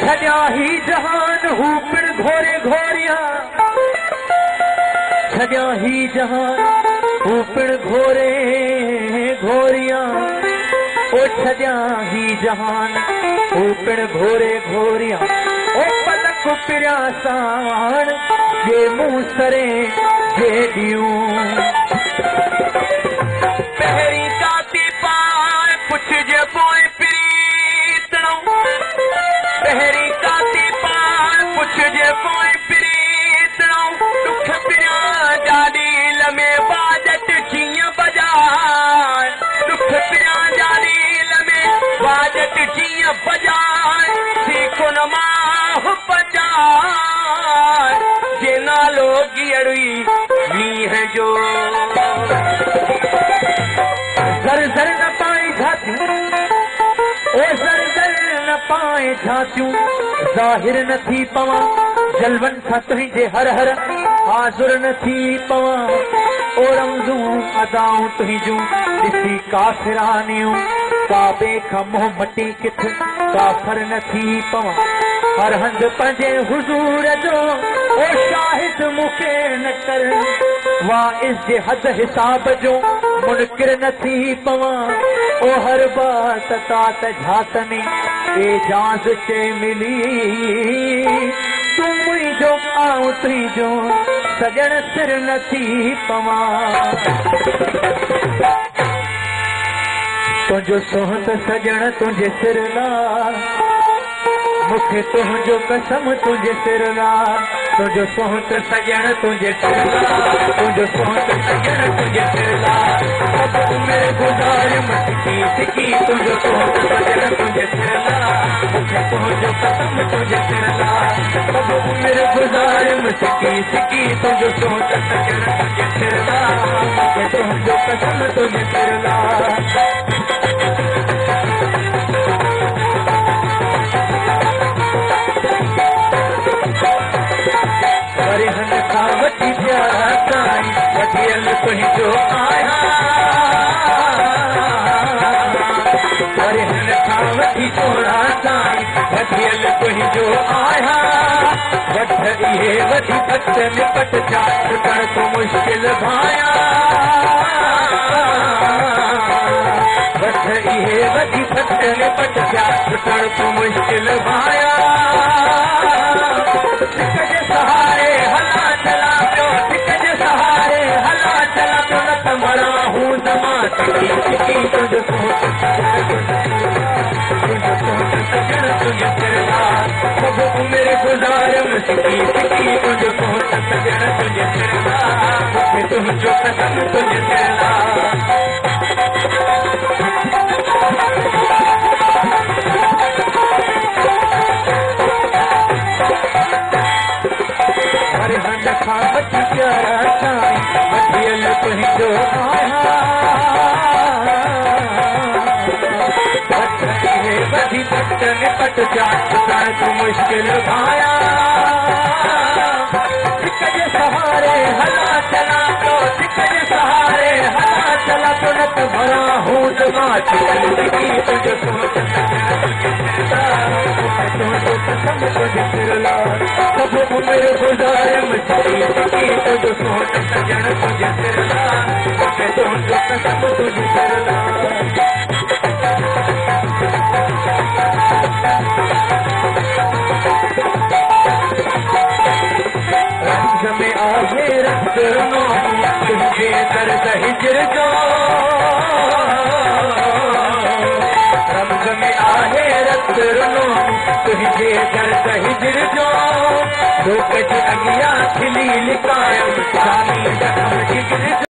छॾिया ही जहान हू पिण घोरे घोरिया छॾिया ही जहान हू पिण घोरे घोरिया ओ छॾिया ही जहान हू पिण घोरे घोरिया ओ पलक पिरिया साण जे मूं सरे जे ॾियूं पहिरीं काती पाण पुछजे पोइ प्रीतणो पहिरीं काती पाण पुछजे पोइ प्रीतणो दुख पिरिया जाॾील में बाजट कीअं बजाए दुख पिरिया जाॾील में बाजट कीअं बजाए सीखुन मां बजाए जे नालो गियड़ी मींहं जो ज़र ज़र न पाए झातियूं ओ ज़र ज़र न पाए झातियूं ज़ाहिर न थी पवां जलवन सां तुंहिंजे हर हर हाज़ुर न थी पवां ओ रमज़ूं अदाऊं तुंहिंजूं ॾिसी काफ़िरानियूं काबे खां मुंहुं मटी किथ काफ़र न थी पवां हर हंधि पंहिंजे हुज़ूर जो ओ शाहिद मूंखे न कर वाइस जे हद हिसाब जो मुनकिर न थी पवां ओ हर बात तात झातनी एजाज़ चे मिली तूं मुंहिंजो आऊं तुंहिंजो सजण सिर न थी पवां तुंहिंजो सोहत सजण तुंहिंजे सिर ला मूंखे तुंहिंजो कसम तुंहिंजे सिर ला तुंहिंजो सोहत सजण तुंहिंजे सिर ला तुंहिंजो सोहत सजण तुंहिंजे सिर ला सभु उमिरि गुज़ारियमि सिकी सिकी तुंहिंजो सोहत सजण तुंहिंजे सिर ला मूंखे तुंहिंजो कसम तुंहिंजे सिर ला सभु उमिरि गुज़ारियमि सिकी सिकी तुंहिंजो सोहत सजण तुंहिंजे सिर ला मूंखे तुंहिंजो कसम तुंहिंजे सिर ला हन खां वठी प्यारा ताईं वधियल तुंहिंजो आहियां हन खां वठी चोड़ा ताईं वधियल तुंहिंजो आहियां वठ इहे वधी पट निपट चाट करण तूं मुश्किल भायां वठ इहे वधी पट निपट चाट करण तूं मुश्किल भायां सहारे हला चला पियो हिक जे सहारे हला चला पियो न त मरा हूं ज़मा सिकी सिकी तुंहिंजो सोच सजण तुंहिंजे सिर ला सभु उमिरि गुज़ारियमि सिकी सिकी तुंहिंजो सोच सजण तुंहिंजे सिर ला मूंखे तुंहिंजो कसम तुंहिंजे सिर ला हन खां वठी प्यारा ताईं वधियल तुंहिंजो आहियां वधी पट निपट जाच करण तूं मुश्किल भाया हिक जे सहारे हला चला पियो हिक जे सहारे हला चला पियो न त भरा हूं ज़मा सिकी तुंहिंजो सोच तुंहिंजो कसम तुंहिंजे सिर ला सभु उमिरि गुज़ारियमि सिकी सिकी तुंहिंजो सोच सजण तुंहिंजे सिर ला मूंखे तुंहिंजो कसम तुंहिंजे सिर ला रंग में आहे रंग रनो तुंहिंजे दर्द हिजर जो रंग में आहे रंग रनो तुंहिंजे दर्द हिजर जो लोक जे अॻियां खिली लिकायमि सामी जख्म जिगर जो